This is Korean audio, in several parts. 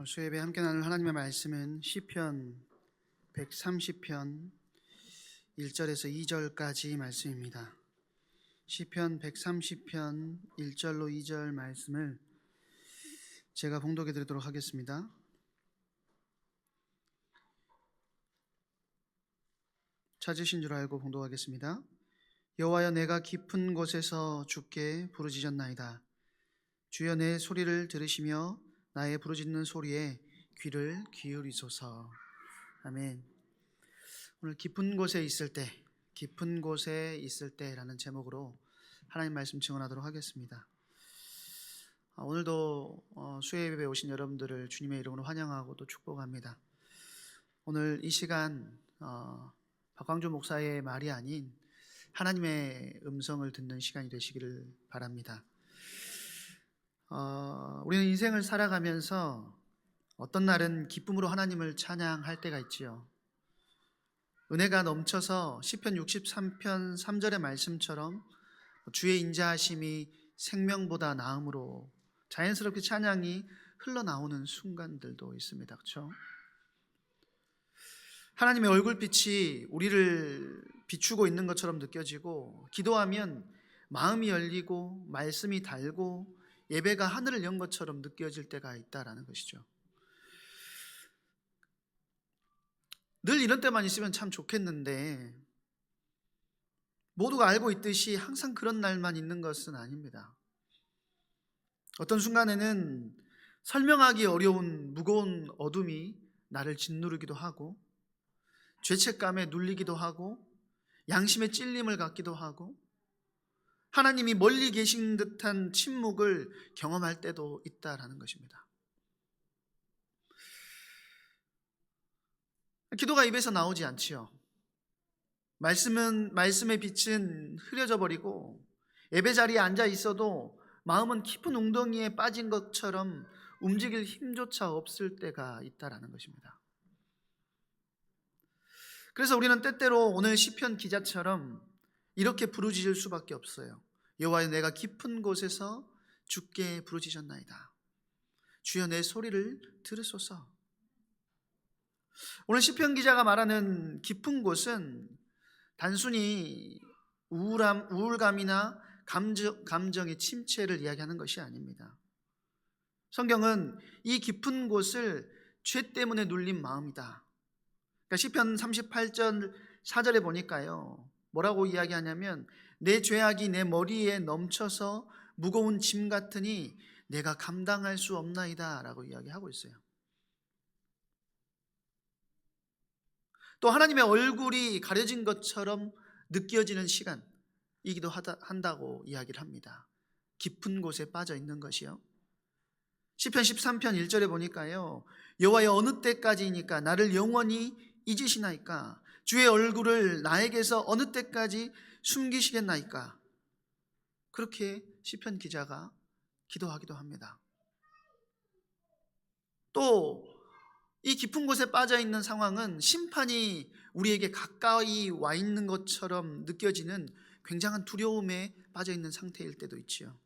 수요예배 함께 나눌 하나님의 말씀은 시편 130편 1절에서 2절까지 말씀입니다. 시편 130편 1절로 2절 말씀을 제가 봉독해 드리도록 하겠습니다. 찾으신 줄 알고 봉독하겠습니다. 여호와여, 내가 깊은 곳에서 주께 부르짖었나이다. 주여, 내 소리를 들으시며 나의 부르짖는 소리에 귀를 기울이소서. 아멘. 오늘 깊은 곳에 있을 때라는 제목으로 하나님 말씀 증언하도록 하겠습니다. 오늘도 수요예배에 오신 여러분들을 주님의 이름으로 환영하고 또 축복합니다. 오늘 이 시간 박광주 목사의 말이 아닌 하나님의 음성을 듣는 시간이 되시기를 바랍니다. 우리는 인생을 살아가면서 어떤 날은 기쁨으로 하나님을 찬양할 때가 있지요. 은혜가 넘쳐서 시편 63편 3절의 말씀처럼 주의 인자하심이 생명보다 나음으로 자연스럽게 찬양이 흘러나오는 순간들도 있습니다. 그렇죠? 하나님의 얼굴빛이 우리를 비추고 있는 것처럼 느껴지고, 기도하면 마음이 열리고 말씀이 달고 예배가 하늘을 연 것처럼 느껴질 때가 있다라는 것이죠. 늘 이런 때만 있으면 참 좋겠는데, 모두가 알고 있듯이 항상 그런 날만 있는 것은 아닙니다. 어떤 순간에는 설명하기 어려운 무거운 어둠이 나를 짓누르기도 하고, 죄책감에 눌리기도 하고, 양심의 찔림을 갖기도 하고, 하나님이 멀리 계신 듯한 침묵을 경험할 때도 있다라는 것입니다. 기도가 입에서 나오지 않지요. 말씀의 빛은 흐려져 버리고, 예배 자리에 앉아 있어도 마음은 깊은 웅덩이에 빠진 것처럼 움직일 힘조차 없을 때가 있다라는 것입니다. 그래서 우리는 때때로 오늘 시편 기자처럼 이렇게 부르짖을 수밖에 없어요. 여호와여, 내가 깊은 곳에서 주께 부르짖었나이다. 주여, 내 소리를 들으소서. 오늘 시편 기자가 말하는 깊은 곳은 단순히 우울감이나 감정의 침체를 이야기하는 것이 아닙니다. 성경은 이 깊은 곳을 죄 때문에 눌린 마음이다. 그러니까 시편 38절 4절에 보니까요, 뭐라고 이야기하냐면, 내 죄악이 내 머리에 넘쳐서 무거운 짐 같으니 내가 감당할 수 없나이다 라고 이야기하고 있어요. 또 하나님의 얼굴이 가려진 것처럼 느껴지는 시간이기도 한다고 이야기를 합니다. 깊은 곳에 빠져 있는 것이요. 시편 13편 1절에 보니까요, 여호와여, 어느 때까지이니까 나를 영원히 잊으시나이까? 주의 얼굴을 나에게서 어느 때까지 숨기시겠나이까? 그렇게 시편 기자가 기도하기도 합니다. 또 이 깊은 곳에 빠져 있는 상황은 심판이 우리에게 가까이 와 있는 것처럼 느껴지는 굉장한 두려움에 빠져 있는 상태일 때도 있지요.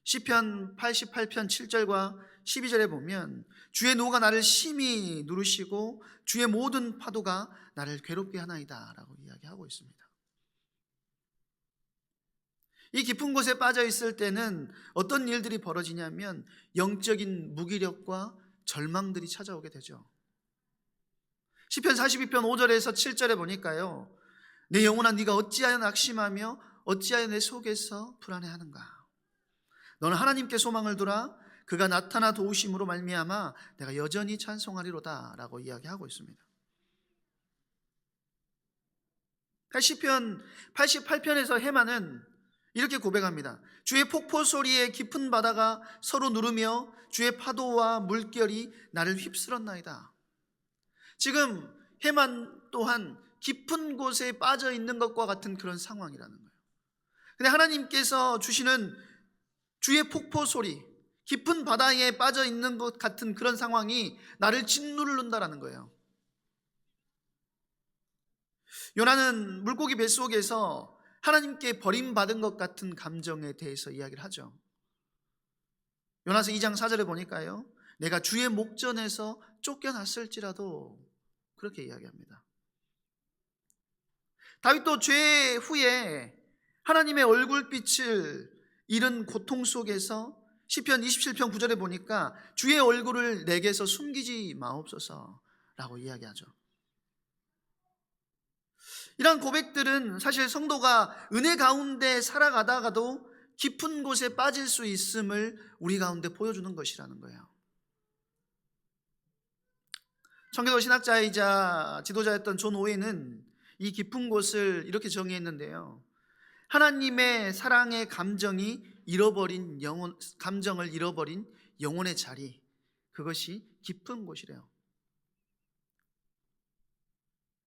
시편 88편 7절과 12절에 보면, 주의 노가 나를 심히 누르시고 주의 모든 파도가 나를 괴롭게 하나이다 라고 이야기하고 있습니다. 이 깊은 곳에 빠져 있을 때는 어떤 일들이 벌어지냐면 영적인 무기력과 절망들이 찾아오게 되죠. 시편 42편 5절에서 7절에 보니까요, 내 영혼아, 네가 어찌하여 낙심하며 어찌하여 내 속에서 불안해하는가? 너는 하나님께 소망을 두라. 그가 나타나 도우심으로 말미암아 내가 여전히 찬송하리로다 라고 이야기하고 있습니다. 시편 88편에서 해만은 이렇게 고백합니다. 주의 폭포 소리에 깊은 바다가 서로 누르며 주의 파도와 물결이 나를 휩쓸었나이다. 지금 해만 또한 깊은 곳에 빠져 있는 것과 같은 그런 상황이라는 거예요. 근데 하나님께서 주시는 주의 폭포 소리, 깊은 바다에 빠져 있는 것 같은 그런 상황이 나를 짓누른다라는 거예요. 요나는 물고기 뱃속에서 하나님께 버림받은 것 같은 감정에 대해서 이야기를 하죠. 요나서 2장 4절에 보니까요, 내가 주의 목전에서 쫓겨났을지라도, 그렇게 이야기합니다. 다윗도 죄 후에 하나님의 얼굴빛을 잃은 고통 속에서 시편 27편 9절에 보니까 주의 얼굴을 내게서 숨기지 마옵소서라고 이야기하죠. 이러한 고백들은 사실 성도가 은혜 가운데 살아가다가도 깊은 곳에 빠질 수 있음을 우리 가운데 보여주는 것이라는 거예요. 청교도 신학자이자 지도자였던 존 오웬은 이 깊은 곳을 이렇게 정의했는데요. 하나님의 사랑의 감정을 잃어버린 영혼의 자리, 그것이 깊은 곳이래요.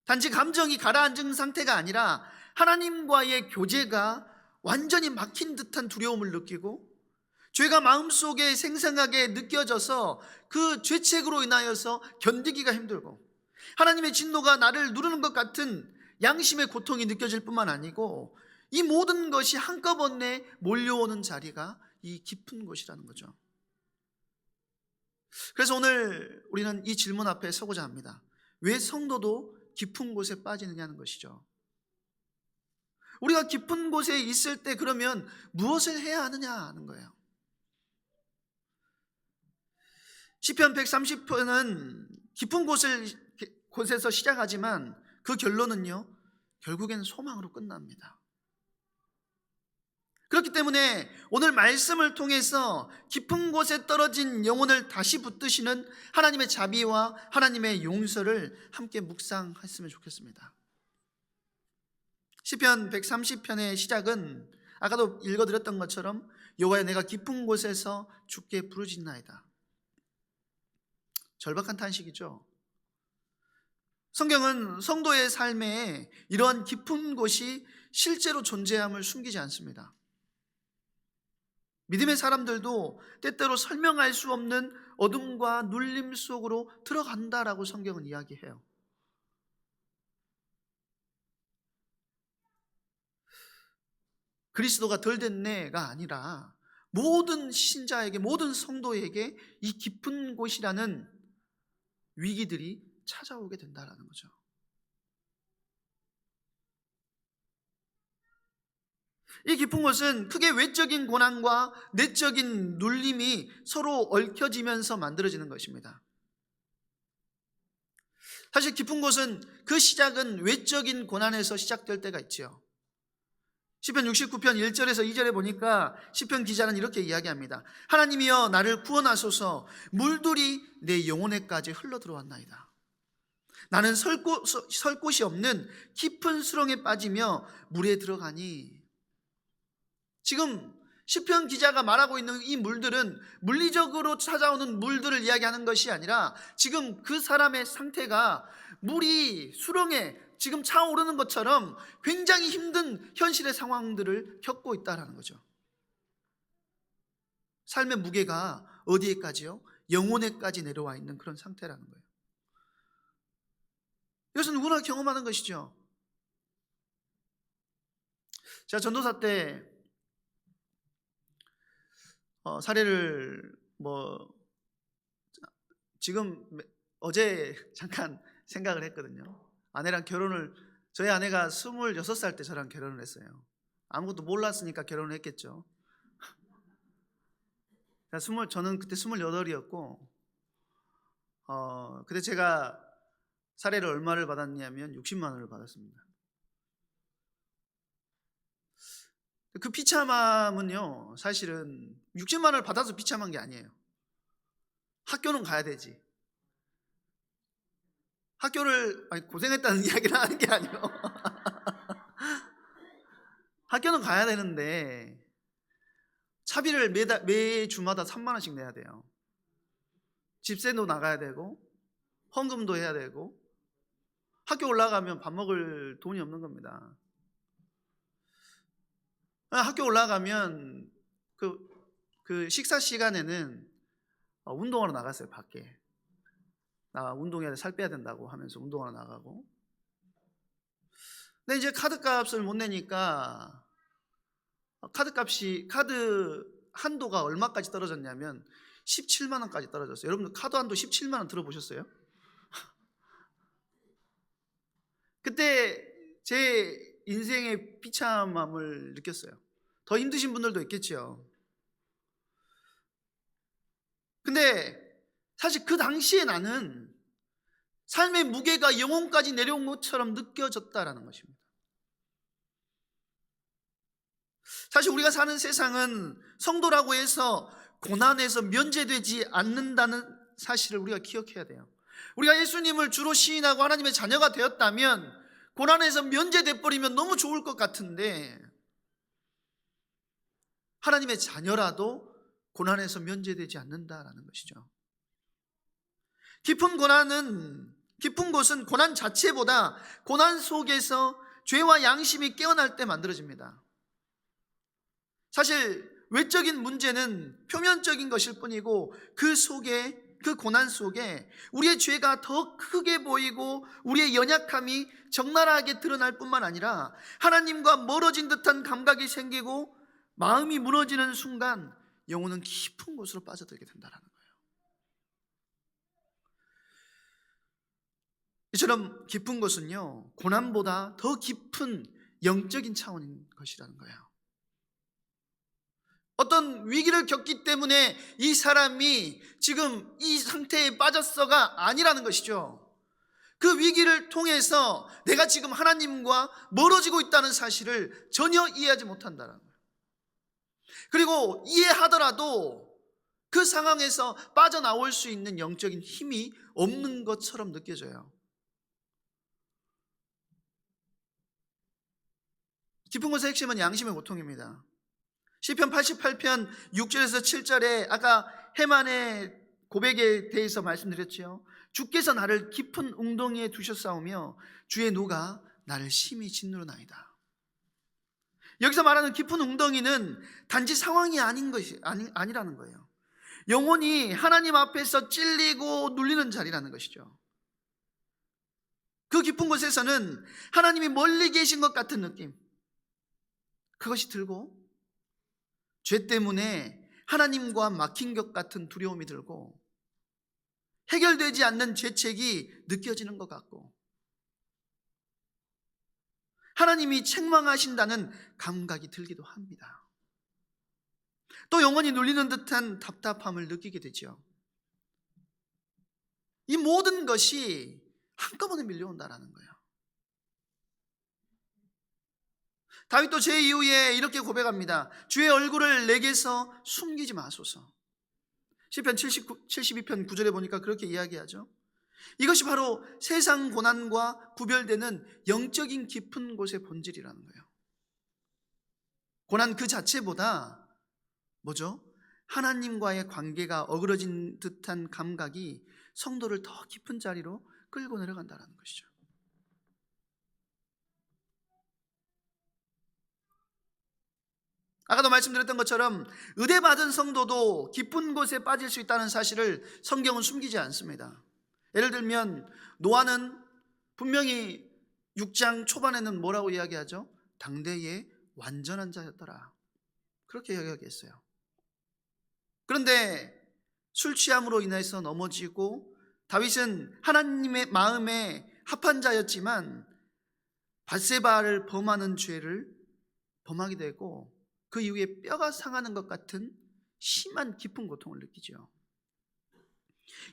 단지 감정이 가라앉은 상태가 아니라 하나님과의 교제가 완전히 막힌 듯한 두려움을 느끼고 죄가 마음속에 생생하게 느껴져서 그 죄책으로 인하여서 견디기가 힘들고 하나님의 진노가 나를 누르는 것 같은 양심의 고통이 느껴질 뿐만 아니고 이 모든 것이 한꺼번에 몰려오는 자리가 이 깊은 곳이라는 거죠. 그래서 오늘 우리는 이 질문 앞에 서고자 합니다. 왜 성도도 깊은 곳에 빠지느냐는 것이죠. 우리가 깊은 곳에 있을 때 그러면 무엇을 해야 하느냐 하는 거예요. 시편 130편은 깊은 곳에서 시작하지만 그 결론은요, 결국엔 소망으로 끝납니다. 그렇기 때문에 오늘 말씀을 통해서 깊은 곳에 떨어진 영혼을 다시 붙드시는 하나님의 자비와 하나님의 용서를 함께 묵상했으면 좋겠습니다. 시편 130편의 시작은 아까도 읽어드렸던 것처럼 여호와여 내가 깊은 곳에서 주께 부르짖나이다. 절박한 탄식이죠. 성경은 성도의 삶에 이러한 깊은 곳이 실제로 존재함을 숨기지 않습니다. 믿음의 사람들도 때때로 설명할 수 없는 어둠과 눌림 속으로 들어간다라고 성경은 이야기해요. 그리스도가 덜 됐네가 아니라 모든 신자에게, 모든 성도에게 이 깊은 곳이라는 위기들이 찾아오게 된다라는 거죠. 이 깊은 곳은 크게 외적인 고난과 내적인 눌림이 서로 얽혀지면서 만들어지는 것입니다. 사실 깊은 곳은 그 시작은 외적인 고난에서 시작될 때가 있지요. 시편 69편 1절에서 2절에 보니까 시편 기자는 이렇게 이야기합니다. 하나님이여 나를 구원하소서. 물들이 내 영혼에까지 흘러 들어왔나이다. 나는 설 곳이 없는 깊은 수렁에 빠지며 물에 들어가니. 지금 시편 기자가 말하고 있는 이 물들은 물리적으로 찾아오는 물들을 이야기하는 것이 아니라 지금 그 사람의 상태가 물이 수렁에 지금 차오르는 것처럼 굉장히 힘든 현실의 상황들을 겪고 있다는 거죠. 삶의 무게가 어디에까지요? 영혼에까지 내려와 있는 그런 상태라는 거예요. 이것은 누구나 경험하는 것이죠. 제가 전도사 때 사례를 지금 어제 잠깐 생각을 했거든요. 저희 아내가 26살 때 저랑 결혼을 했어요. 아무것도 몰랐으니까 결혼을 했겠죠. 저는 그때 28이었고 그때 제가 사례를 얼마를 받았냐면 60만 원을 받았습니다. 그 비참함은요, 사실은 60만 원을 받아서 비참한 게 아니에요. 학교는 가야 되지. 고생했다는 이야기를 하는 게 아니에요. 학교는 가야 되는데 차비를 매주마다 3만 원씩 내야 돼요. 집세도 나가야 되고 헌금도 해야 되고 학교 올라가면 밥 먹을 돈이 없는 겁니다. 학교 올라가면 그 식사 시간에는 운동하러 나갔어요. 밖에 운동해야 돼, 살 빼야 된다고 하면서 운동하러 나가고. 근데 이제 카드값을 못 내니까 카드 한도가 얼마까지 떨어졌냐면 17만 원까지 떨어졌어요. 여러분들 카드 한도 17만 원 들어보셨어요? 그때 제 인생의 비참함을 느꼈어요. 더 힘드신 분들도 있겠죠. 근데 사실 그 당시에 나는 삶의 무게가 영혼까지 내려온 것처럼 느껴졌다라는 것입니다. 사실 우리가 사는 세상은 성도라고 해서 고난에서 면제되지 않는다는 사실을 우리가 기억해야 돼요. 우리가 예수님을 주로 시인하고 하나님의 자녀가 되었다면 고난에서 면제돼 버리면 너무 좋을 것 같은데, 하나님의 자녀라도 고난에서 면제되지 않는다라는 것이죠. 깊은 곳은 고난 자체보다 고난 속에서 죄와 양심이 깨어날 때 만들어집니다. 사실 외적인 문제는 표면적인 것일 뿐이고 그 고난 속에 우리의 죄가 더 크게 보이고 우리의 연약함이 적나라하게 드러날 뿐만 아니라 하나님과 멀어진 듯한 감각이 생기고 마음이 무너지는 순간 영혼은 깊은 곳으로 빠져들게 된다는 거예요. 이처럼 깊은 곳은요, 고난보다 더 깊은 영적인 차원인 것이라는 거예요. 어떤 위기를 겪기 때문에 이 사람이 지금 이 상태에 빠졌어가 아니라는 것이죠. 그 위기를 통해서 내가 지금 하나님과 멀어지고 있다는 사실을 전혀 이해하지 못한다는 거예요. 그리고 이해하더라도 그 상황에서 빠져나올 수 있는 영적인 힘이 없는 것처럼 느껴져요. 깊은 곳의 핵심은 양심의 고통입니다. 시편 88편 6절에서 7절에 아까 해만의 고백에 대해서 말씀드렸죠. 주께서 나를 깊은 웅덩이에 두셨사오며 주의 노가 나를 심히 짓누르나이다. 여기서 말하는 깊은 웅덩이는 단지 상황이 아니라는 거예요. 영혼이 하나님 앞에서 찔리고 눌리는 자리라는 것이죠. 그 깊은 곳에서는 하나님이 멀리 계신 것 같은 느낌, 그것이 들고 죄 때문에 하나님과 막힌 것 같은 두려움이 들고 해결되지 않는 죄책이 느껴지는 것 같고 하나님이 책망하신다는 감각이 들기도 합니다. 또 영혼이 눌리는 듯한 답답함을 느끼게 되죠. 이 모든 것이 한꺼번에 밀려온다는 거예요. 다윗도 제 이후에 이렇게 고백합니다. 주의 얼굴을 내게서 숨기지 마소서. 시편 72편 9절에 보니까 그렇게 이야기하죠. 이것이 바로 세상 고난과 구별되는 영적인 깊은 곳의 본질이라는 거예요. 고난 그 자체보다 뭐죠? 하나님과의 관계가 어그러진 듯한 감각이 성도를 더 깊은 자리로 끌고 내려간다는 것이죠. 아까도 말씀드렸던 것처럼 의대받은 성도도 깊은 곳에 빠질 수 있다는 사실을 성경은 숨기지 않습니다. 예를 들면 노아는 분명히 6장 초반에는 뭐라고 이야기하죠? 당대의 완전한 자였더라, 그렇게 이야기했어요. 그런데 술 취함으로 인해서 넘어지고 다윗은 하나님의 마음에 합한 자였지만 밧세바를 범하는 죄를 범하게 되고 그 이후에 뼈가 상하는 것 같은 심한 깊은 고통을 느끼죠.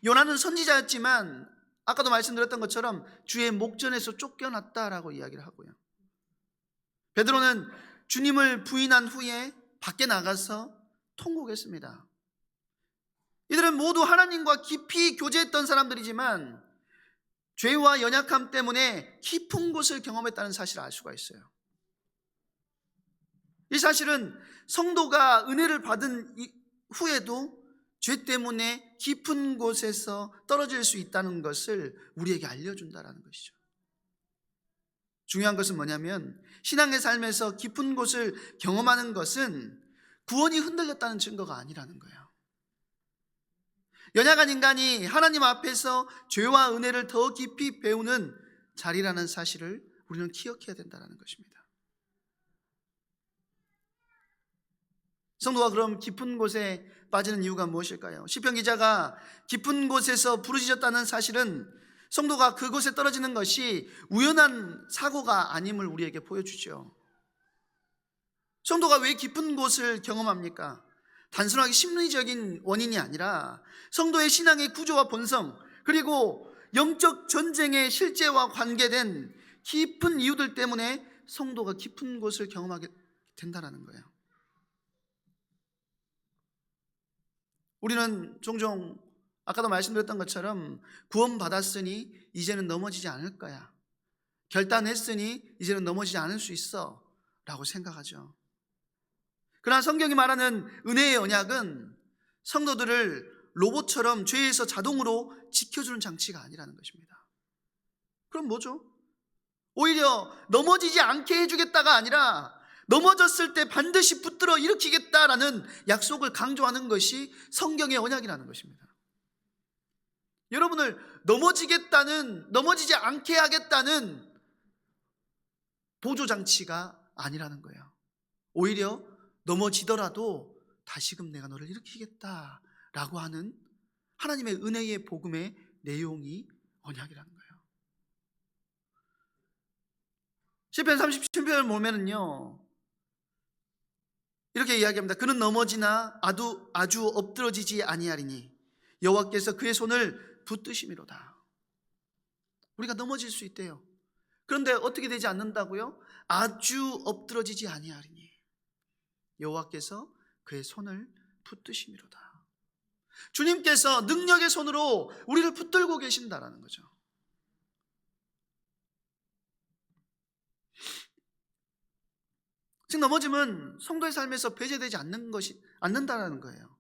요나는 선지자였지만 아까도 말씀드렸던 것처럼 주의 목전에서 쫓겨났다라고 이야기를 하고요. 베드로는 주님을 부인한 후에 밖에 나가서 통곡했습니다. 이들은 모두 하나님과 깊이 교제했던 사람들이지만 죄와 연약함 때문에 깊은 곳을 경험했다는 사실을 알 수가 있어요. 이 사실은 성도가 은혜를 받은 후에도 죄 때문에 깊은 곳에서 떨어질 수 있다는 것을 우리에게 알려준다는 것이죠. 중요한 것은 뭐냐면 신앙의 삶에서 깊은 곳을 경험하는 것은 구원이 흔들렸다는 증거가 아니라는 거예요. 연약한 인간이 하나님 앞에서 죄와 은혜를 더 깊이 배우는 자리라는 사실을 우리는 기억해야 된다는 것입니다. 성도가 그럼 깊은 곳에 빠지는 이유가 무엇일까요? 시편 기자가 깊은 곳에서 부르짖었다는 사실은 성도가 그곳에 떨어지는 것이 우연한 사고가 아님을 우리에게 보여주죠. 성도가 왜 깊은 곳을 경험합니까? 단순하게 심리적인 원인이 아니라 성도의 신앙의 구조와 본성, 그리고 영적 전쟁의 실제와 관계된 깊은 이유들 때문에 성도가 깊은 곳을 경험하게 된다는 거예요. 우리는 종종 아까도 말씀드렸던 것처럼 구원받았으니 이제는 넘어지지 않을 거야, 결단했으니 이제는 넘어지지 않을 수 있어 라고 생각하죠. 그러나 성경이 말하는 은혜의 언약은 성도들을 로봇처럼 죄에서 자동으로 지켜주는 장치가 아니라는 것입니다. 그럼 뭐죠? 오히려 넘어지지 않게 해주겠다가 아니라 넘어졌을 때 반드시 붙들어 일으키겠다라는 약속을 강조하는 것이 성경의 언약이라는 것입니다. 여러분을 넘어지지 않게 하겠다는 보조장치가 아니라는 거예요. 오히려 넘어지더라도 다시금 내가 너를 일으키겠다라고 하는 하나님의 은혜의 복음의 내용이 언약이라는 거예요. 시편 37편을 보면은요, 이렇게 이야기합니다. 그는 넘어지나 아주 엎드러지지 아니하리니 여호와께서 그의 손을 붙드심이로다. 우리가 넘어질 수 있대요. 그런데 어떻게 되지 않는다고요? 아주 엎드러지지 아니하리니 여호와께서 그의 손을 붙드심이로다. 주님께서 능력의 손으로 우리를 붙들고 계신다라는 거죠. 즉 넘어짐은 성도의 삶에서 배제되지 않는다는 거예요.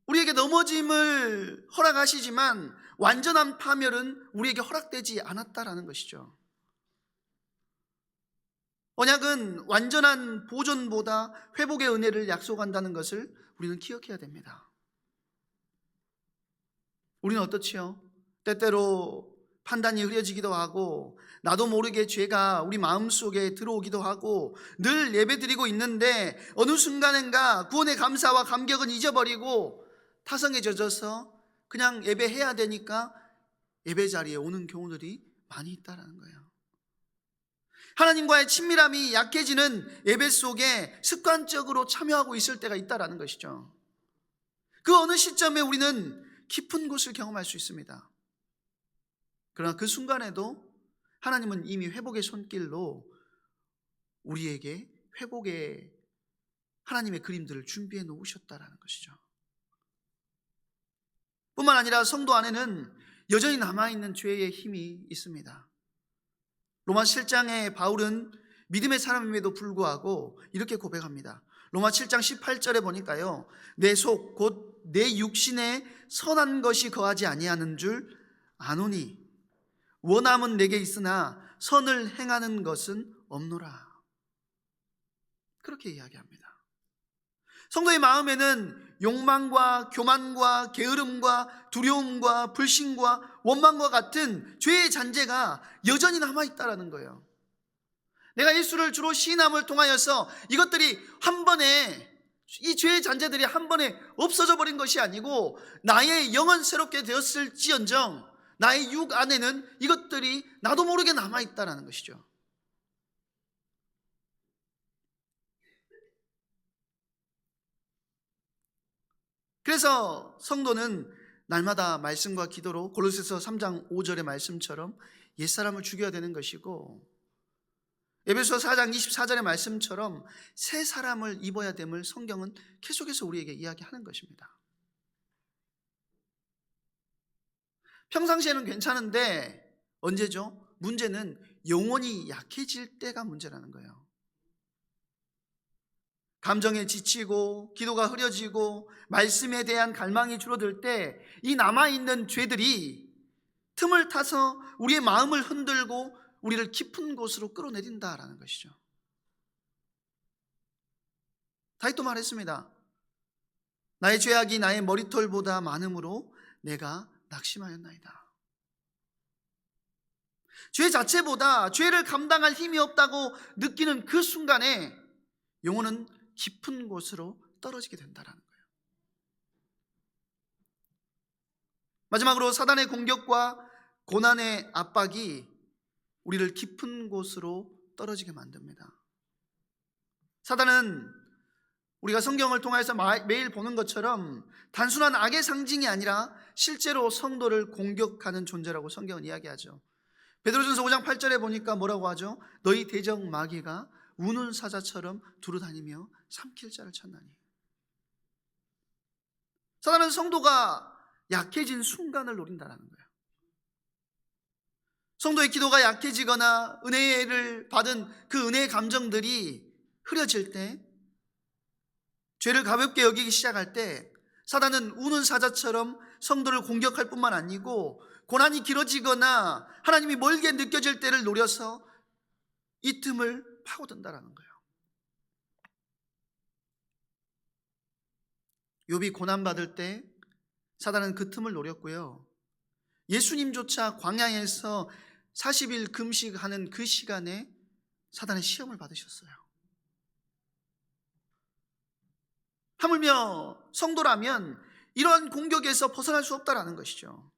우리에게 넘어짐을 허락하시지만 완전한 파멸은 우리에게 허락되지 않았다라는 것이죠. 언약은 완전한 보존보다 회복의 은혜를 약속한다는 것을 우리는 기억해야 됩니다. 우리는 어떻지요? 때때로 판단이 흐려지기도 하고 나도 모르게 죄가 우리 마음속에 들어오기도 하고 늘 예배드리고 있는데 어느 순간인가 구원의 감사와 감격은 잊어버리고 타성에 젖어서 그냥 예배해야 되니까 예배 자리에 오는 경우들이 많이 있다는 거예요. 하나님과의 친밀함이 약해지는 예배 속에 습관적으로 참여하고 있을 때가 있다는 것이죠. 그 어느 시점에 우리는 깊은 곳을 경험할 수 있습니다. 그러나 그 순간에도 하나님은 이미 회복의 손길로 우리에게 회복의 하나님의 그림들을 준비해 놓으셨다는 것이죠. 뿐만 아니라 성도 안에는 여전히 남아있는 죄의 힘이 있습니다. 로마 7장에 바울은 믿음의 사람임에도 불구하고 이렇게 고백합니다. 로마 7장 18절에 보니까요, 내 속 곧 내 육신에 선한 것이 거하지 아니하는 줄 아노니 원함은 내게 있으나 선을 행하는 것은 없노라. 그렇게 이야기합니다. 성도의 마음에는 욕망과 교만과 게으름과 두려움과 불신과 원망과 같은 죄의 잔재가 여전히 남아있다는 거예요. 내가 예수를 주로 시인함을 통하여서 이것들이 한 번에, 이 죄의 잔재들이 한 번에 없어져 버린 것이 아니고 나의 영은 새롭게 되었을지언정 나의 육 안에는 이것들이 나도 모르게 남아있다는 것이죠. 그래서 성도는 날마다 말씀과 기도로 골로새서 3장 5절의 말씀처럼 옛사람을 죽여야 되는 것이고, 에베소서 4장 24절의 말씀처럼 새 사람을 입어야 됨을 성경은 계속해서 우리에게 이야기하는 것입니다. 평상시에는 괜찮은데 언제죠? 문제는 영혼이 약해질 때가 문제라는 거예요. 감정에 지치고 기도가 흐려지고 말씀에 대한 갈망이 줄어들 때 이 남아있는 죄들이 틈을 타서 우리의 마음을 흔들고 우리를 깊은 곳으로 끌어내린다라는 것이죠. 다윗도 말했습니다. 나의 죄악이 나의 머리털보다 많음으로 내가 낙심하였나이다. 죄 자체보다 죄를 감당할 힘이 없다고 느끼는 그 순간에 영혼은 깊은 곳으로 떨어지게 된다라는 거예요. 마지막으로 사단의 공격과 고난의 압박이 우리를 깊은 곳으로 떨어지게 만듭니다. 사단은 우리가 성경을 통해서 매일 보는 것처럼 단순한 악의 상징이 아니라 실제로 성도를 공격하는 존재라고 성경은 이야기하죠. 베드로전서 5장 8절에 보니까 뭐라고 하죠? 너희 대적 마귀가 우는 사자처럼 두루다니며 삼킬 자를 찾나니. 사단은 성도가 약해진 순간을 노린다는 거예요. 성도의 기도가 약해지거나 은혜를 받은 그 은혜의 감정들이 흐려질 때, 죄를 가볍게 여기기 시작할 때 사단은 우는 사자처럼 성도를 공격할 뿐만 아니고 고난이 길어지거나 하나님이 멀게 느껴질 때를 노려서 이 틈을 파고든다는 거예요. 욥이 고난받을 때 사단은 그 틈을 노렸고요. 예수님조차 광야에서 40일 금식하는 그 시간에 사단의 시험을 받으셨어요. 하물며 성도라면 이러한 공격에서 벗어날 수 없다는 것이죠.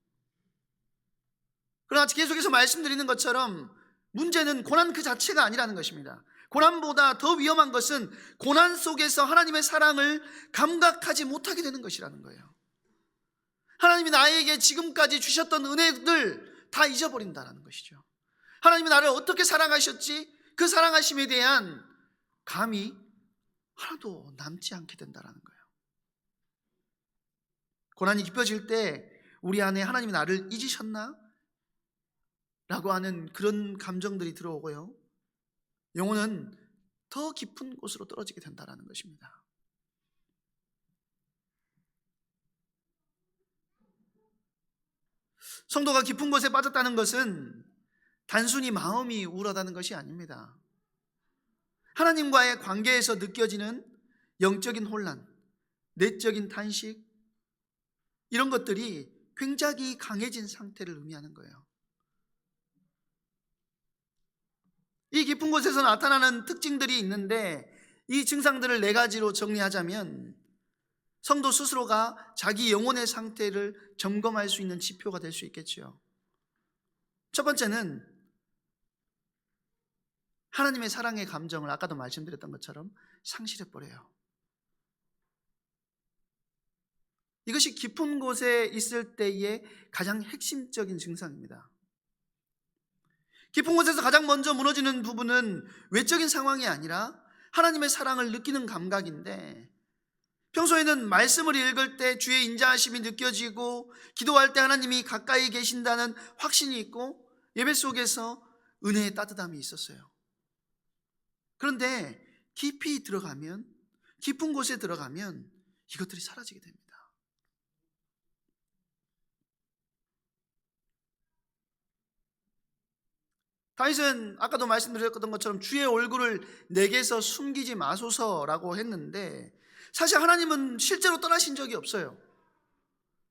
그러나 계속해서 말씀드리는 것처럼 문제는 고난 그 자체가 아니라는 것입니다. 고난보다 더 위험한 것은 고난 속에서 하나님의 사랑을 감각하지 못하게 되는 것이라는 거예요. 하나님이 나에게 지금까지 주셨던 은혜들 다 잊어버린다는 것이죠. 하나님이 나를 어떻게 사랑하셨지? 그 사랑하심에 대한 감이 하나도 남지 않게 된다는 거예요. 고난이 깊어질 때 우리 안에 하나님이 나를 잊으셨나? 라고 하는 그런 감정들이 들어오고요. 영혼은 더 깊은 곳으로 떨어지게 된다는 것입니다. 성도가 깊은 곳에 빠졌다는 것은 단순히 마음이 우울하다는 것이 아닙니다. 하나님과의 관계에서 느껴지는 영적인 혼란, 내적인 탄식, 이런 것들이 굉장히 강해진 상태를 의미하는 거예요. 이 깊은 곳에서 나타나는 특징들이 있는데 이 증상들을 4가지로 정리하자면 성도 스스로가 자기 영혼의 상태를 점검할 수 있는 지표가 될 수 있겠죠. 첫 번째는 하나님의 사랑의 감정을 아까도 말씀드렸던 것처럼 상실해버려요. 이것이 깊은 곳에 있을 때의 가장 핵심적인 증상입니다. 깊은 곳에서 가장 먼저 무너지는 부분은 외적인 상황이 아니라 하나님의 사랑을 느끼는 감각인데, 평소에는 말씀을 읽을 때 주의 인자하심이 느껴지고 기도할 때 하나님이 가까이 계신다는 확신이 있고 예배 속에서 은혜의 따뜻함이 있었어요. 그런데 깊이 들어가면, 깊은 곳에 들어가면 이것들이 사라지게 됩니다. 다윗은 아까도 말씀드렸던 것처럼 주의 얼굴을 내게서 숨기지 마소서라고 했는데, 사실 하나님은 실제로 떠나신 적이 없어요.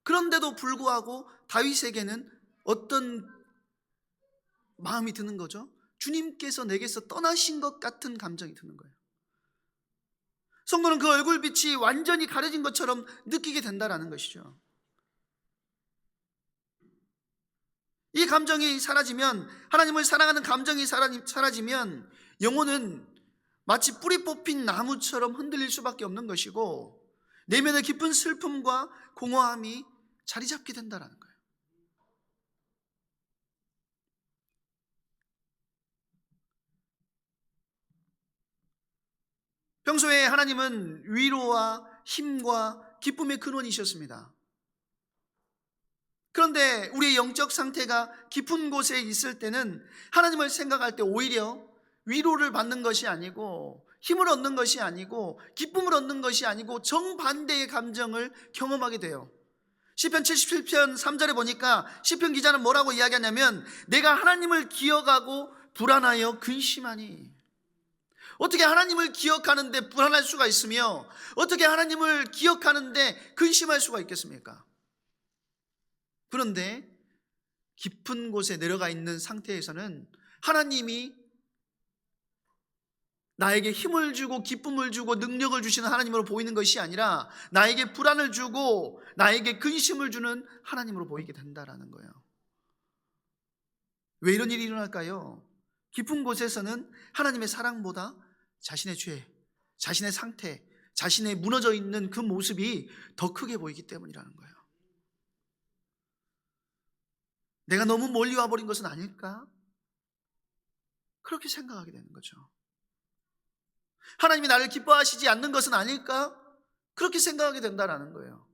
그런데도 불구하고 다윗에게는 어떤 마음이 드는 거죠? 주님께서 내게서 떠나신 것 같은 감정이 드는 거예요. 성도는 그 얼굴빛이 완전히 가려진 것처럼 느끼게 된다는 것이죠. 이 감정이 사라지면, 하나님을 사랑하는 감정이 사라지면 영혼은 마치 뿌리 뽑힌 나무처럼 흔들릴 수밖에 없는 것이고 내면의 깊은 슬픔과 공허함이 자리 잡게 된다는 거예요. 평소에 하나님은 위로와 힘과 기쁨의 근원이셨습니다. 그런데 우리의 영적 상태가 깊은 곳에 있을 때는 하나님을 생각할 때 오히려 위로를 받는 것이 아니고 힘을 얻는 것이 아니고 기쁨을 얻는 것이 아니고 정반대의 감정을 경험하게 돼요. 시편 77편 3절에 보니까 시편 기자는 뭐라고 이야기하냐면 내가 하나님을 기억하고 불안하여 근심하니. 어떻게 하나님을 기억하는데 불안할 수가 있으며 어떻게 하나님을 기억하는데 근심할 수가 있겠습니까? 그런데 깊은 곳에 내려가 있는 상태에서는 하나님이 나에게 힘을 주고 기쁨을 주고 능력을 주시는 하나님으로 보이는 것이 아니라 나에게 불안을 주고 나에게 근심을 주는 하나님으로 보이게 된다라는 거예요. 왜 이런 일이 일어날까요? 깊은 곳에서는 하나님의 사랑보다 자신의 죄, 자신의 상태, 자신의 무너져 있는 그 모습이 더 크게 보이기 때문이라는 거예요. 내가 너무 멀리 와버린 것은 아닐까? 그렇게 생각하게 되는 거죠. 하나님이 나를 기뻐하시지 않는 것은 아닐까? 그렇게 생각하게 된다는 거예요.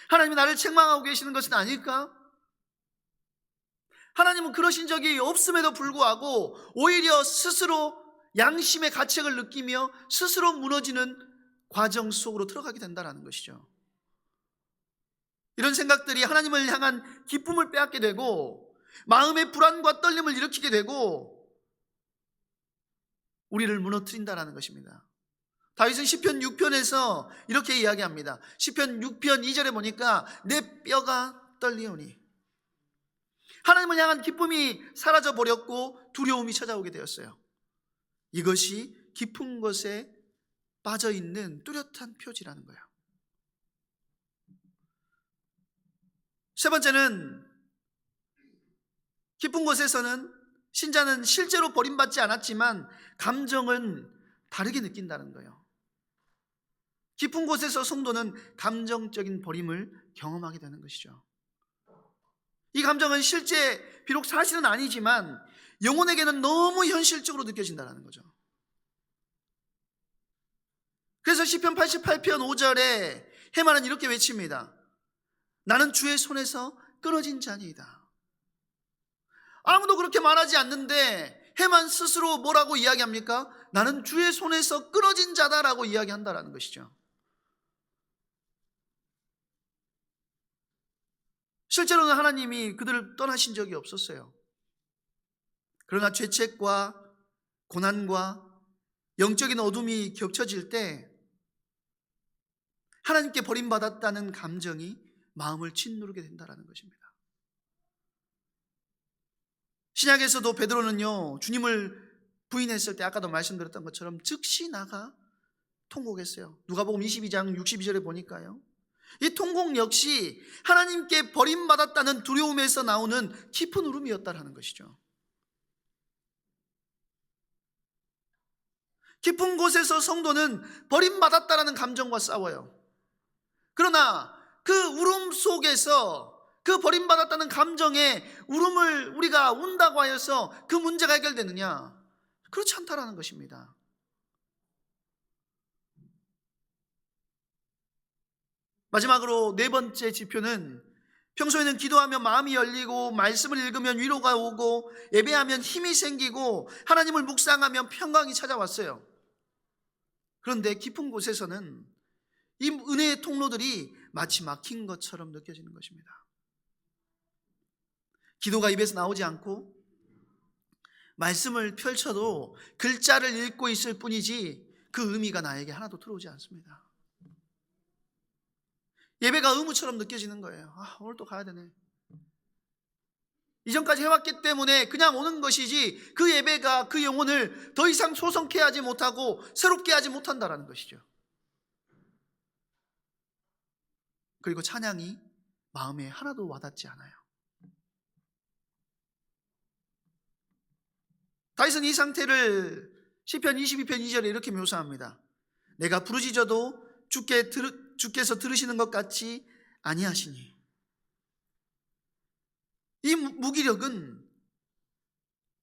하나님이 나를 책망하고 계시는 것은 아닐까? 하나님은 그러신 적이 없음에도 불구하고 오히려 스스로 양심의 가책을 느끼며 스스로 무너지는 과정 속으로 들어가게 된다는 것이죠. 이런 생각들이 하나님을 향한 기쁨을 빼앗게 되고 마음의 불안과 떨림을 일으키게 되고 우리를 무너뜨린다는 것입니다. 다윗은 시편 6편에서 이렇게 이야기합니다. 시편 6편 2절에 보니까 내 뼈가 떨리오니, 하나님을 향한 기쁨이 사라져 버렸고 두려움이 찾아오게 되었어요. 이것이 깊은 곳에 빠져있는 뚜렷한 표지라는 거예요. 세 번째는, 깊은 곳에서는 신자는 실제로 버림받지 않았지만 감정은 다르게 느낀다는 거예요. 깊은 곳에서 성도는 감정적인 버림을 경험하게 되는 것이죠. 이 감정은 실제 비록 사실은 아니지만 영혼에게는 너무 현실적으로 느껴진다는 거죠. 그래서 시편 88편 5절에 헤만은 이렇게 외칩니다. 나는 주의 손에서 끊어진 자니이다. 아무도 그렇게 말하지 않는데 헤만 스스로 뭐라고 이야기합니까? 나는 주의 손에서 끊어진 자다라고 이야기한다라는 것이죠. 실제로는 하나님이 그들을 떠나신 적이 없었어요. 그러나 죄책과 고난과 영적인 어둠이 겹쳐질 때 하나님께 버림받았다는 감정이 마음을 짓누르게 된다는 것입니다. 신약에서도 베드로는요, 주님을 부인했을 때 아까도 말씀드렸던 것처럼 즉시 나가 통곡했어요. 누가복음 22장 62절에 보니까요, 이 통곡 역시 하나님께 버림받았다는 두려움에서 나오는 깊은 울음이었다라는 것이죠. 깊은 곳에서 성도는 버림받았다라는 감정과 싸워요. 그러나 그 울음 속에서 그 버림받았다는 감정에 울음을 우리가 운다고 하여서 그 문제가 해결되느냐? 그렇지 않다라는 것입니다. 마지막으로 네 번째 지표는, 평소에는 기도하면 마음이 열리고 말씀을 읽으면 위로가 오고 예배하면 힘이 생기고 하나님을 묵상하면 평강이 찾아왔어요. 그런데 깊은 곳에서는 이 은혜의 통로들이 마치 막힌 것처럼 느껴지는 것입니다. 기도가 입에서 나오지 않고 말씀을 펼쳐도 글자를 읽고 있을 뿐이지 그 의미가 나에게 하나도 들어오지 않습니다. 예배가 의무처럼 느껴지는 거예요. 오늘 또 가야 되네. 이전까지 해왔기 때문에 그냥 오는 것이지 그 예배가 그 영혼을 더 이상 소성케 하지 못하고 새롭게 하지 못한다는 것이죠. 그리고 찬양이 마음에 하나도 와닿지 않아요. 다윗은 이 상태를 시편 22편 2절에 이렇게 묘사합니다. 내가 부르짖어도 주께서 들으시는 것 같이 아니하시니. 이 무기력은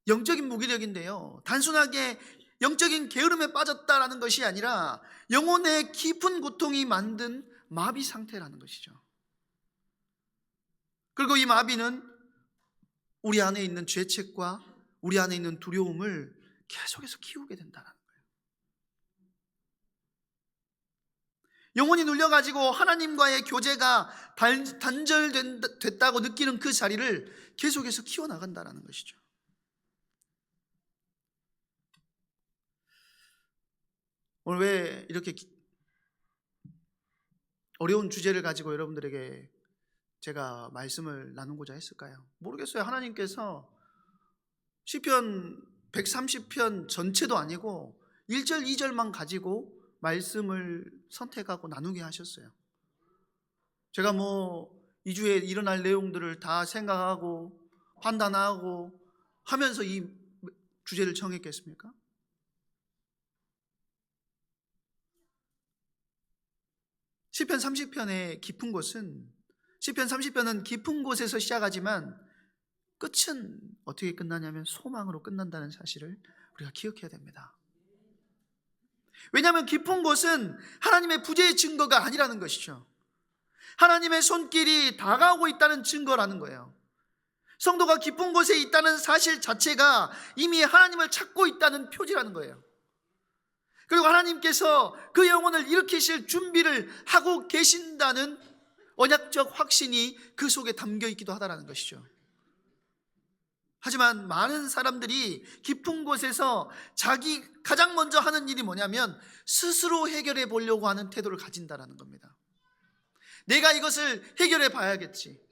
영적인 무기력인데요, 단순하게 영적인 게으름에 빠졌다라는 것이 아니라 영혼의 깊은 고통이 만든 마비 상태라는 것이죠. 그리고 이 마비는 우리 안에 있는 죄책과 우리 안에 있는 두려움을 계속해서 키우게 된다는 거예요. 영혼이 눌려가지고 하나님과의 교제가 단절됐다고 느끼는 그 자리를 계속해서 키워나간다는 것이죠. 오늘 왜 이렇게 어려운 주제를 가지고 여러분들에게 제가 말씀을 나누고자 했을까요? 모르겠어요. 하나님께서 시편 130편 전체도 아니고 1절, 2절만 가지고 말씀을 선택하고 나누게 하셨어요. 제가 뭐 2주에 일어날 내용들을 다 생각하고 판단하고 하면서 이 주제를 정했겠습니까? 시편 30편의 깊은 곳은, 시편 30편은 깊은 곳에서 시작하지만 끝은 어떻게 끝나냐면 소망으로 끝난다는 사실을 우리가 기억해야 됩니다. 왜냐하면 깊은 곳은 하나님의 부재의 증거가 아니라는 것이죠. 하나님의 손길이 다가오고 있다는 증거라는 거예요. 성도가 깊은 곳에 있다는 사실 자체가 이미 하나님을 찾고 있다는 표지라는 거예요. 그리고 하나님께서 그 영혼을 일으키실 준비를 하고 계신다는 언약적 확신이 그 속에 담겨 있기도 하다는 것이죠. 하지만 많은 사람들이 깊은 곳에서 자기 가장 먼저 하는 일이 뭐냐면 스스로 해결해 보려고 하는 태도를 가진다는 겁니다. 내가 이것을 해결해 봐야겠지.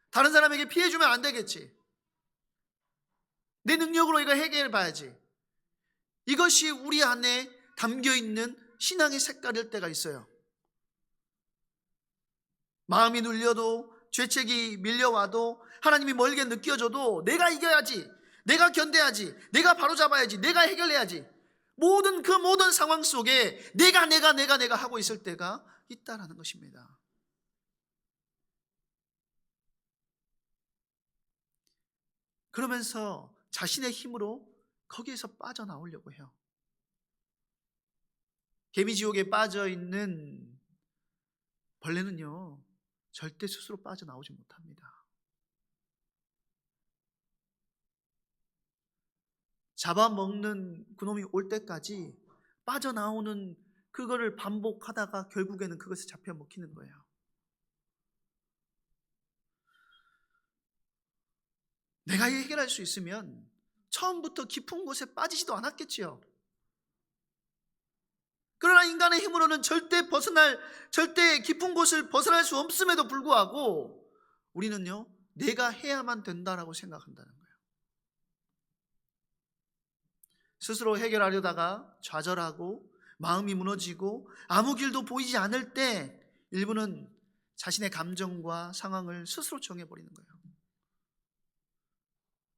다른 사람에게 피해 주면 안 되겠지. 내 능력으로 이거 해결해 봐야지. 이것이 우리 안에 담겨 있는 신앙의 색깔일 때가 있어요. 마음이 눌려도, 죄책이 밀려와도, 하나님이 멀게 느껴져도 내가 이겨야지, 내가 견뎌야지, 내가 바로잡아야지, 내가 해결해야지, 모든 그 모든 상황 속에 내가 하고 있을 때가 있다라는 것입니다. 그러면서 자신의 힘으로 거기에서 빠져나오려고 해요. 개미지옥에 빠져있는 벌레는요, 절대 스스로 빠져나오지 못합니다. 잡아먹는 그놈이 올 때까지 빠져나오는 그거를 반복하다가 결국에는 그것에 잡혀 먹히는 거예요. 내가 해결할 수 있으면 처음부터 깊은 곳에 빠지지도 않았겠지요. 그러나 인간의 힘으로는 절대 깊은 곳을 벗어날 수 없음에도 불구하고 우리는요, 내가 해야만 된다라고 생각한다는 거예요. 스스로 해결하려다가 좌절하고 마음이 무너지고 아무 길도 보이지 않을 때 일부는 자신의 감정과 상황을 스스로 정해버리는 거예요.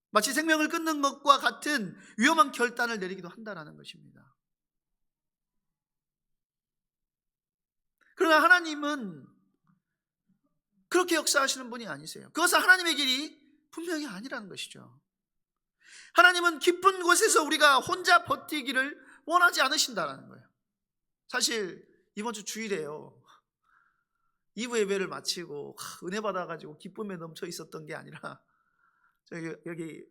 마치 생명을 끊는 것과 같은 위험한 결단을 내리기도 한다는 것입니다. 그러나 하나님은 그렇게 역사하시는 분이 아니세요. 그것은 하나님의 길이 분명히 아니라는 것이죠. 하나님은 깊은 곳에서 우리가 혼자 버티기를 원하지 않으신다는 거예요. 사실 이번 주 주일에요, 2부 예배를 마치고 은혜 받아가지고 기쁨에 넘쳐 있었던 게 아니라, 여기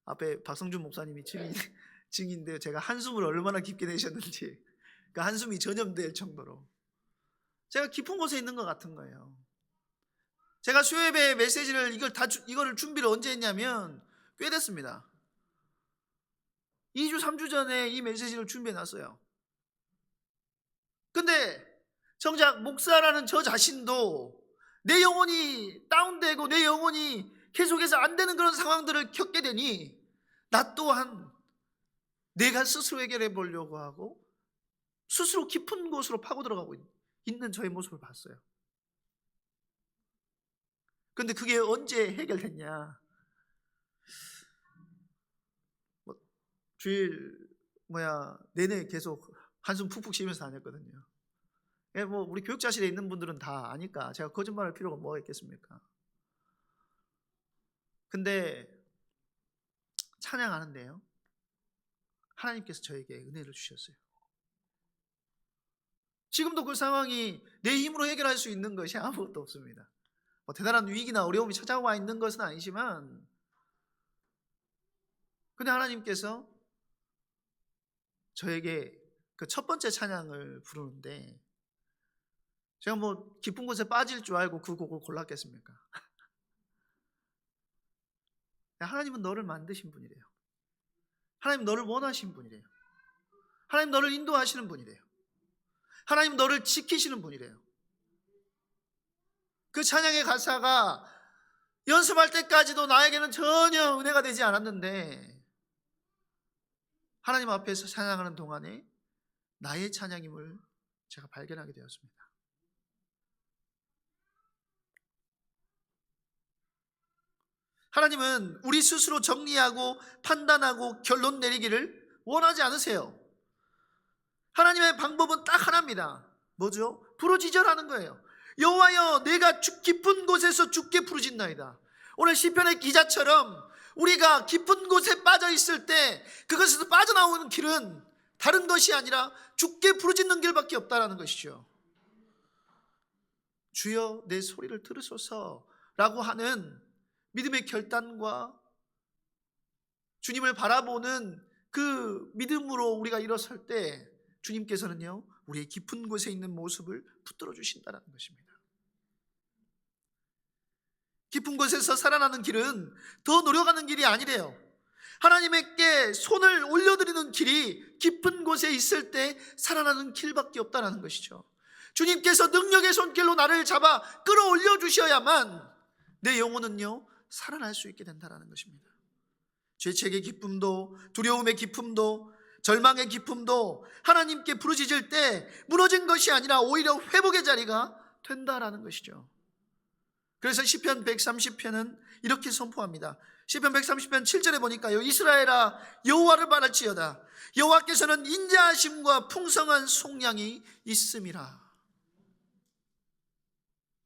앞에 박성준 목사님이 증인인데요, 제가 한숨을 얼마나 깊게 내셨는지 그 한숨이 전염될 정도로 제가 깊은 곳에 있는 것 같은 거예요. 제가 수요예배 메시지를 이거를 준비를 언제 했냐면 꽤 됐습니다. 2주 3주 전에 이 메시지를 준비해 놨어요. 근데 정작 목사라는 저 자신도 내 영혼이 다운되고 내 영혼이 계속해서 안 되는 그런 상황들을 겪게 되니 나 또한 내가 스스로 해결해 보려고 하고 스스로 깊은 곳으로 파고 들어가고 있는 저의 모습을 봤어요. 근데 그게 언제 해결됐냐? 주일 내내 계속 한숨 푹푹 쉬면서 다녔거든요. 우리 교육자실에 있는 분들은 다 아니까 제가 거짓말할 필요가 뭐가 있겠습니까? 근데 찬양하는데요, 하나님께서 저에게 은혜를 주셨어요. 지금도 그 상황이 내 힘으로 해결할 수 있는 것이 아무것도 없습니다. 대단한 위기나 어려움이 찾아와 있는 것은 아니지만, 근데 하나님께서 저에게 그 첫 번째 찬양을 부르는데, 제가 깊은 곳에 빠질 줄 알고 그 곡을 골랐겠습니까? 하나님은 너를 만드신 분이래요. 하나님 너를 원하신 분이래요. 하나님 너를 인도하시는 분이래요. 하나님 너를 지키시는 분이래요. 그 찬양의 가사가 연습할 때까지도 나에게는 전혀 은혜가 되지 않았는데 하나님 앞에서 찬양하는 동안에 나의 찬양임을 제가 발견하게 되었습니다. 하나님은 우리 스스로 정리하고 판단하고 결론 내리기를 원하지 않으세요. 하나님의 방법은 딱 하나입니다. 뭐죠? 부르짖으라는 거예요. 여호와여, 내가 깊은 곳에서 주께 부르짖나이다. 오늘 시편의 기자처럼 우리가 깊은 곳에 빠져 있을 때 그것에서 빠져나오는 길은 다른 것이 아니라 주께 부르짖는 길밖에 없다라는 것이죠. 주여 내 소리를 들으소서라고 하는 믿음의 결단과 주님을 바라보는 그 믿음으로 우리가 일어설 때 주님께서는요, 우리의 깊은 곳에 있는 모습을 붙들어 주신다는 것입니다. 깊은 곳에서 살아나는 길은 더 노력하는 길이 아니래요. 하나님께 손을 올려드리는 길이 깊은 곳에 있을 때 살아나는 길밖에 없다는 것이죠. 주님께서 능력의 손길로 나를 잡아 끌어올려 주셔야만 내 영혼은요, 살아날 수 있게 된다는 것입니다. 죄책의 기쁨도, 두려움의 기쁨도, 절망의 기쁨도 하나님께 부르짖을 때 무너진 것이 아니라 오히려 회복의 자리가 된다라는 것이죠. 그래서 시편 130편은 이렇게 선포합니다. 시편 130편 7절에 보니까요, 이스라엘아 여호와를 바랄지어다. 여호와께서는 인자하심과 풍성한 속량이 있음이라.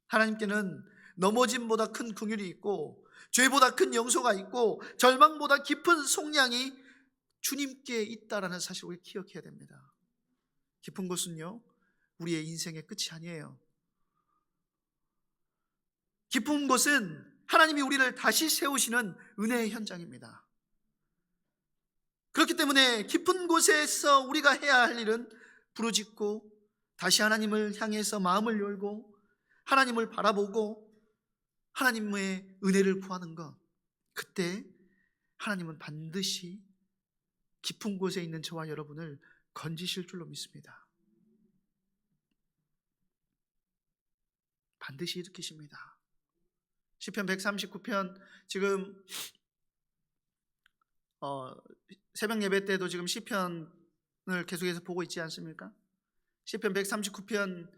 하나님께는 넘어짐보다 큰 긍휼이 있고, 죄보다 큰 용서가 있고, 절망보다 깊은 속량이 주님께 있다라는 사실을 우리 기억해야 됩니다. 깊은 곳은요, 우리의 인생의 끝이 아니에요. 깊은 곳은 하나님이 우리를 다시 세우시는 은혜의 현장입니다. 그렇기 때문에 깊은 곳에서 우리가 해야 할 일은 부르짖고 다시 하나님을 향해서 마음을 열고 하나님을 바라보고 하나님의 은혜를 구하는 것. 그때 하나님은 반드시 깊은 곳에 있는 저와 여러분을 건지실 줄로 믿습니다. 반드시 일으키십니다. 시편 139편 지금 새벽 예배 때도 지금 시편을 계속해서 보고 있지 않습니까? 시편 139편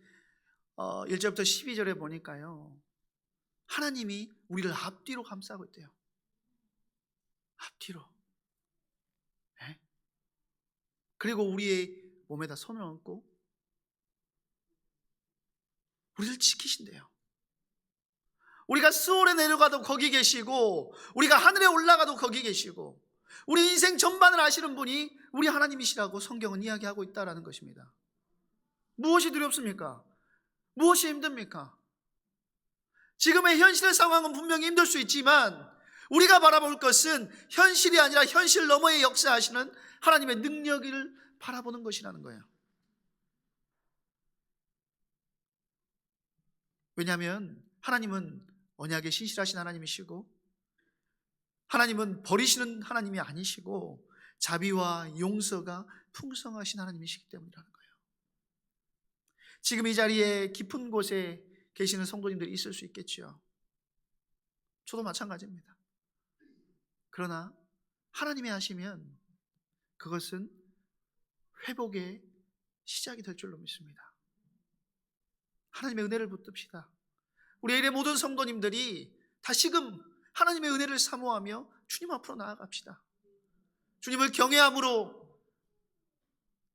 1절부터 12절에 보니까요, 하나님이 우리를 앞뒤로 감싸고 있대요. 앞뒤로. 네? 그리고 우리의 몸에다 손을 얹고 우리를 지키신대요. 우리가 스올에 내려가도 거기 계시고, 우리가 하늘에 올라가도 거기 계시고, 우리 인생 전반을 아시는 분이 우리 하나님이시라고 성경은 이야기하고 있다는 것입니다. 무엇이 두렵습니까? 무엇이 힘듭니까? 지금의 현실의 상황은 분명히 힘들 수 있지만 우리가 바라볼 것은 현실이 아니라 현실 너머에 역사하시는 하나님의 능력을 바라보는 것이라는 거예요. 왜냐하면 하나님은 언약에 신실하신 하나님이시고, 하나님은 버리시는 하나님이 아니시고, 자비와 용서가 풍성하신 하나님이시기 때문이라는 거예요. 지금 이 자리에 깊은 곳에 계시는 성도님들이 있을 수 있겠죠. 저도 마찬가지입니다. 그러나 하나님이 하시면 그것은 회복의 시작이 될 줄로 믿습니다. 하나님의 은혜를 붙듭시다. 우리 일의 모든 성도님들이 다시금 하나님의 은혜를 사모하며 주님 앞으로 나아갑시다. 주님을 경외함으로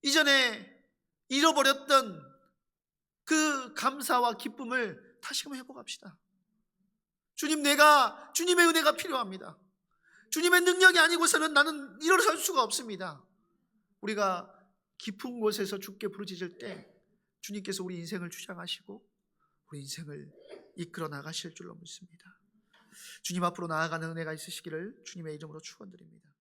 이전에 잃어버렸던 그 감사와 기쁨을 다시금 회복합시다. 주님, 내가 주님의 은혜가 필요합니다. 주님의 능력이 아니고서는 나는 일어설 수가 없습니다. 우리가 깊은 곳에서 주께 부르짖을 때 주님께서 우리 인생을 주장하시고 우리 인생을 이끌어 나가실 줄로 믿습니다. 주님 앞으로 나아가는 은혜가 있으시기를 주님의 이름으로 축원드립니다.